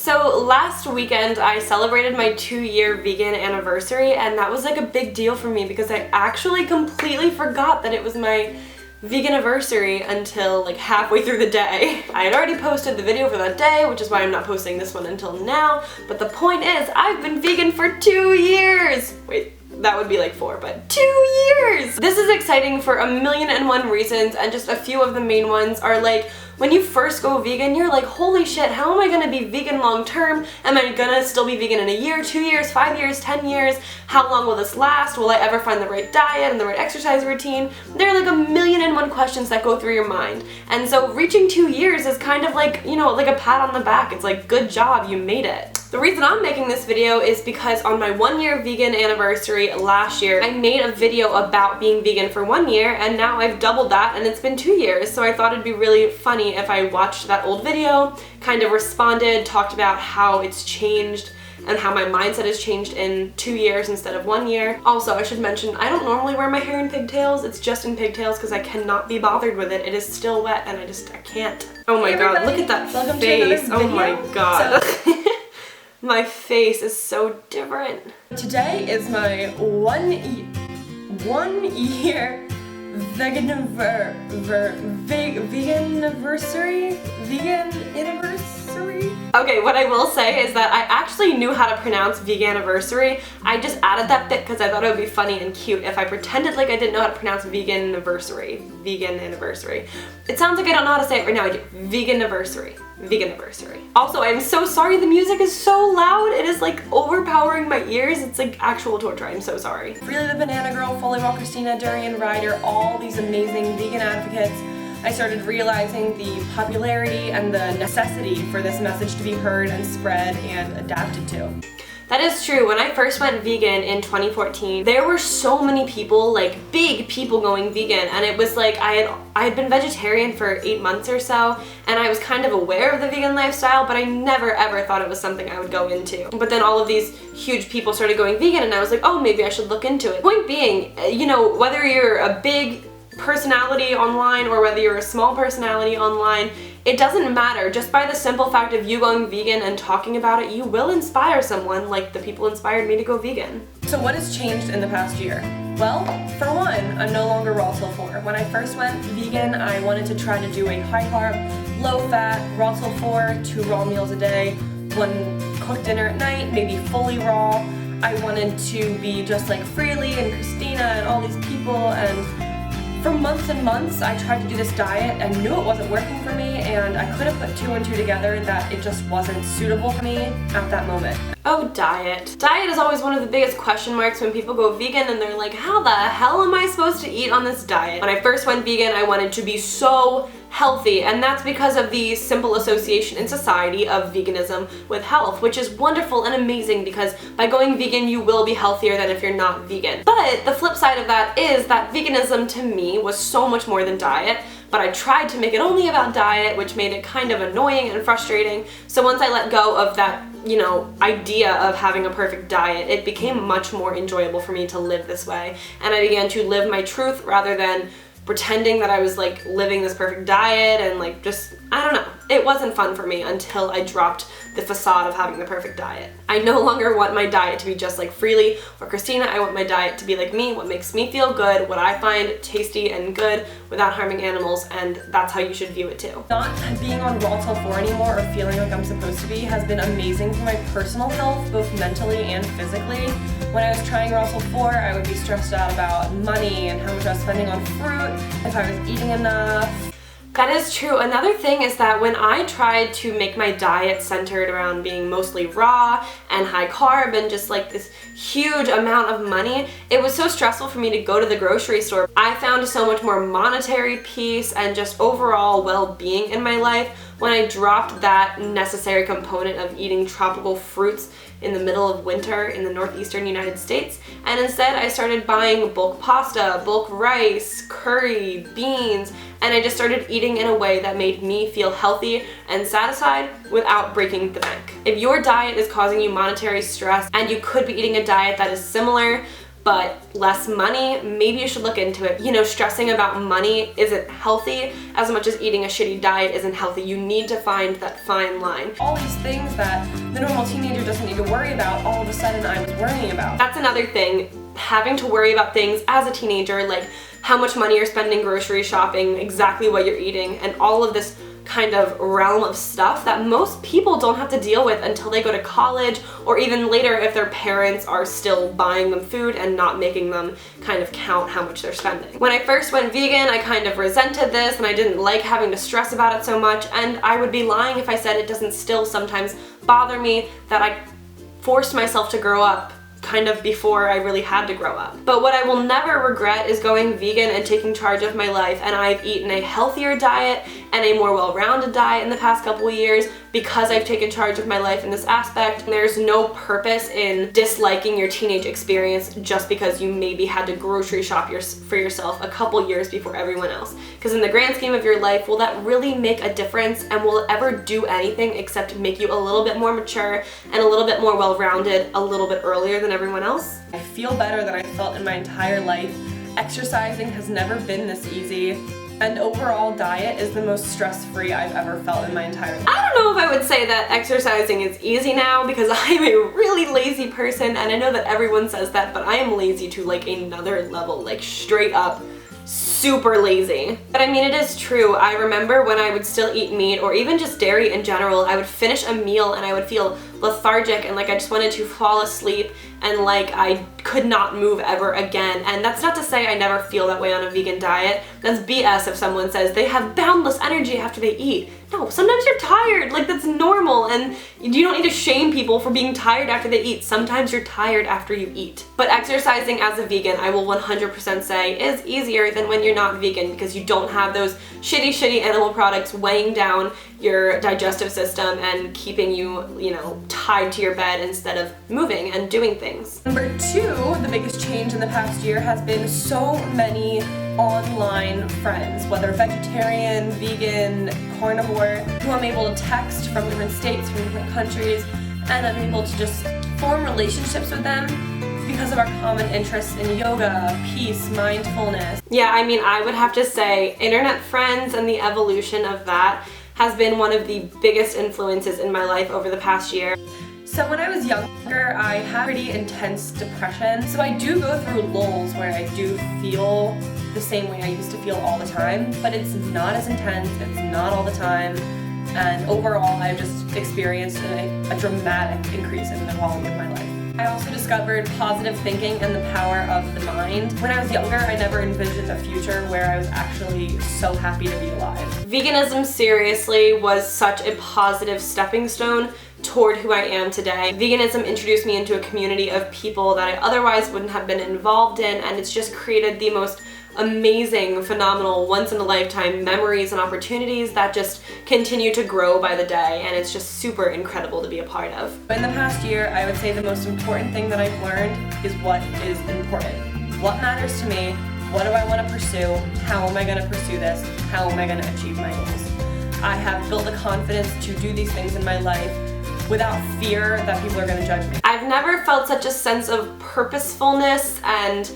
So last weekend I celebrated my 2-year vegan anniversary, and that was like a big deal for me because I actually completely forgot that it was my vegan-iversary until like halfway through the day. I had already posted the video for that day, which is why I'm not posting this one until now, but the point is I've been vegan for 2 years! Wait, that would be like 4, but 2 years! This is exciting for 1,000,001 reasons, and just a few of the main ones are like, when you first go vegan, you're like, holy shit, how am I gonna be vegan long term? Am I gonna still be vegan in a year, 2 years, 5 years, 10 years? How long will this last? Will I ever find the right diet and the right exercise routine? There are like 1,000,001 questions that go through your mind. And so reaching 2 years is kind of like, you know, like a pat on the back. It's like, good job, you made it. The reason I'm making this video is because on my 1-year vegan anniversary last year, I made a video about being vegan for 1 year, and now I've doubled that and it's been 2 years, so I thought it'd be really funny if I watched that old video, kind of responded, talked about how it's changed and how my mindset has changed in 2 years instead of 1 year. Also, I should mention, I don't normally wear my hair in pigtails. It's just in pigtails because I cannot be bothered with it. It is still wet and I can't. Oh my god, look at that face. Oh my god. My face is so different. Today is my 1 year vegan anniversary. Okay, what I will say is that I actually knew how to pronounce vegan-iversary. I just added that bit because I thought it would be funny and cute if I pretended like I didn't know how to pronounce vegan-iversary. Vegan-anniversary. It sounds like I don't know how to say it right now. I do vegan-iversary. Vegan-iversary. Also, I'm so sorry, the music is so loud. It is like overpowering my ears. It's like actual torture. I'm so sorry. Freely the Banana Girl, Fully Raw Christina, Durian Ryder, all these amazing vegan advocates. I started realizing the popularity and the necessity for this message to be heard and spread and adapted to. That is true. When I first went vegan in 2014, there were so many people, like big people going vegan, and it was like I had been vegetarian for 8 months or so, and I was kind of aware of the vegan lifestyle, but I never ever thought it was something I would go into. But then all of these huge people started going vegan, and I was like, oh, maybe I should look into it. Point being, you know, whether you're a big personality online or whether you're a small personality online, it doesn't matter. Just by the simple fact of you going vegan and talking about it, you will inspire someone like the people inspired me to go vegan. So what has changed in the past year? Well, for one, I'm no longer raw till 4. When I first went vegan, I wanted to try to do a high carb, low fat, raw till 4, 2 raw meals a day, 1 cooked dinner at night, maybe fully raw. I wanted to be just like Freely and Christina and all these people, and for months and months, I tried to do this diet and knew it wasn't working for me, and I couldn't put 2 and 2 together that it just wasn't suitable for me at that moment. Oh, diet. Diet is always one of the biggest question marks when people go vegan and they're like, how the hell am I supposed to eat on this diet? When I first went vegan, I wanted to be so healthy, and that's because of the simple association in society of veganism with health, which is wonderful and amazing because by going vegan you will be healthier than if you're not vegan. But the flip side of that is that veganism to me was so much more than diet, but I tried to make it only about diet, which made it kind of annoying and frustrating. So once I let go of that, you know, idea of having a perfect diet, it became much more enjoyable for me to live this way, and I began to live my truth rather than pretending that I was like living this perfect diet and like just, I don't know. It wasn't fun for me until I dropped the facade of having the perfect diet. I no longer want my diet to be just like Freely or Christina. I want my diet to be like me, what makes me feel good, what I find tasty and good without harming animals, and that's how you should view it too. Not being on raw till 4 anymore or feeling like I'm supposed to be has been amazing for my personal health, both mentally and physically. When I was trying raw till 4, I would be stressed out about money and how much I was spending on fruit, if I was eating enough. That is true. Another thing is that when I tried to make my diet centered around being mostly raw and high carb and just like this huge amount of money, it was so stressful for me to go to the grocery store. I found so much more monetary peace and just overall well-being in my life when I dropped that necessary component of eating tropical fruits in the middle of winter in the northeastern United States, and instead I started buying bulk pasta, bulk rice, curry, beans, and I just started eating in a way that made me feel healthy and satisfied without breaking the bank. If your diet is causing you monetary stress and you could be eating a diet that is similar, but less money, maybe you should look into it. You know, stressing about money isn't healthy as much as eating a shitty diet isn't healthy. You need to find that fine line. All these things that the normal teenager doesn't need to worry about, all of a sudden I was worrying about. That's another thing, having to worry about things as a teenager, like how much money you're spending grocery shopping, exactly what you're eating, and all of this kind of realm of stuff that most people don't have to deal with until they go to college, or even later if their parents are still buying them food and not making them kind of count how much they're spending. When I first went vegan, I kind of resented this and I didn't like having to stress about it so much, and I would be lying if I said it doesn't still sometimes bother me that I forced myself to grow up kind of before I really had to grow up. But what I will never regret is going vegan and taking charge of my life, and I've eaten a healthier diet and a more well-rounded diet in the past couple of years because I've taken charge of my life in this aspect. There's no purpose in disliking your teenage experience just because you maybe had to grocery shop for yourself a couple years before everyone else. Because in the grand scheme of your life, will that really make a difference, and will it ever do anything except make you a little bit more mature and a little bit more well-rounded a little bit earlier than everyone else? I feel better than I felt in my entire life. Exercising has never been this easy. And overall diet is the most stress-free I've ever felt in my entire life. I don't know if I would say that exercising is easy now because I'm a really lazy person, and I know that everyone says that, but I am lazy to like another level, like straight up super lazy. But I mean, it is true. I remember when I would still eat meat or even just dairy in general, I would finish a meal and I would feel lethargic and like I just wanted to fall asleep and like I could not move ever again. And that's not to say I never feel that way on a vegan diet. That's BS if someone says they have boundless energy after they eat. No, sometimes you're tired, like that's normal, and you don't need to shame people for being tired after they eat. Sometimes you're tired after you eat. But exercising as a vegan, I will 100% say, is easier than when you're not vegan because you don't have those shitty animal products weighing down your digestive system and keeping you know, tied to your bed instead of moving and doing things. Number 2, the biggest change in the past year has been so many online friends, whether vegetarian, vegan, carnivore, who I'm able to text from different states, from different countries, and I'm able to just form relationships with them because of our common interests in yoga, peace, mindfulness. Yeah, I mean, I would have to say internet friends and the evolution of that has been one of the biggest influences in my life over the past year. So when I was younger, I had pretty intense depression. So I do go through lulls where I do feel the same way I used to feel all the time, but it's not as intense, it's not all the time, and overall I've just experienced a dramatic increase in the quality of my life. I also discovered positive thinking and the power of the mind. When I was younger, I never envisioned a future where I was actually so happy to be alive. Veganism seriously was such a positive stepping stone toward who I am today. Veganism introduced me into a community of people that I otherwise wouldn't have been involved in, and it's just created the most amazing, phenomenal, once-in-a-lifetime memories and opportunities that just continue to grow by the day, and it's just super incredible to be a part of. In the past year, I would say the most important thing that I've learned is what is important. What matters to me? What do I want to pursue? How am I going to pursue this? How am I going to achieve my goals? I have built the confidence to do these things in my life without fear that people are going to judge me. I've never felt such a sense of purposefulness and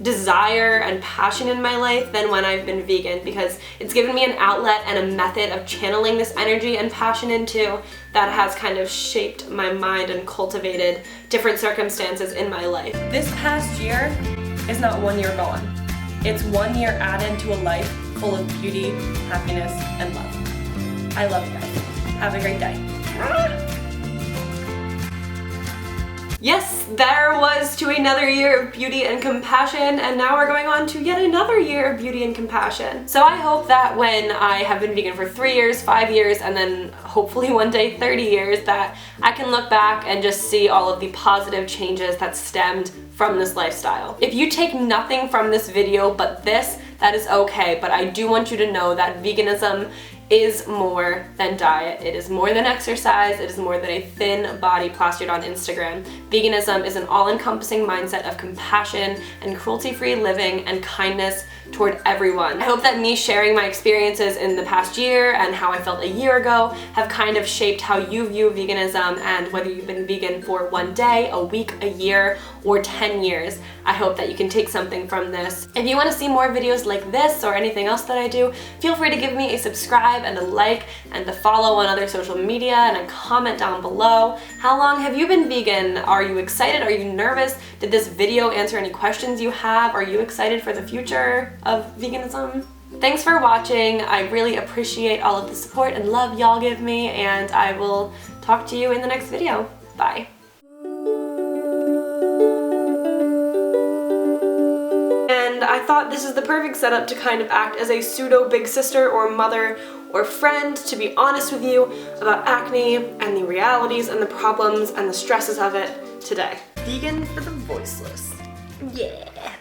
desire and passion in my life than when I've been vegan, because it's given me an outlet and a method of channeling this energy and passion into that has kind of shaped my mind and cultivated different circumstances in my life. This past year is not 1 year gone. It's 1 year added to a life full of beauty, happiness, and love. I love you guys. Have a great day. Yes, there was to another year of beauty and compassion, and now we're going on to yet another year of beauty and compassion. So I hope that when I have been vegan for 3 years, 5 years, and then hopefully one day 30 years, that I can look back and just see all of the positive changes that stemmed from this lifestyle. If you take nothing from this video but this, that is okay, but I do want you to know that veganism is more than diet. It is more than exercise. It is more than a thin body plastered on Instagram. Veganism is an all-encompassing mindset of compassion and cruelty-free living and kindness toward everyone. I hope that me sharing my experiences in the past year and how I felt a year ago have kind of shaped how you view veganism, and whether you've been vegan for one day, a week, a year, or 10 years. I hope that you can take something from this. If you want to see more videos like this or anything else that I do, feel free to give me a subscribe and a like and a follow on other social media and a comment down below. How long have you been vegan? Are you excited? Are you nervous? Did this video answer any questions you have? Are you excited for the future of veganism? Thanks for watching. I really appreciate all of the support and love y'all give me, and I will talk to you in the next video. Bye. And I thought this is the perfect setup to kind of act as a pseudo big sister or mother or friend, to be honest with you about acne and the realities and the problems and the stresses of it today. Vegan for the voiceless. Yeah.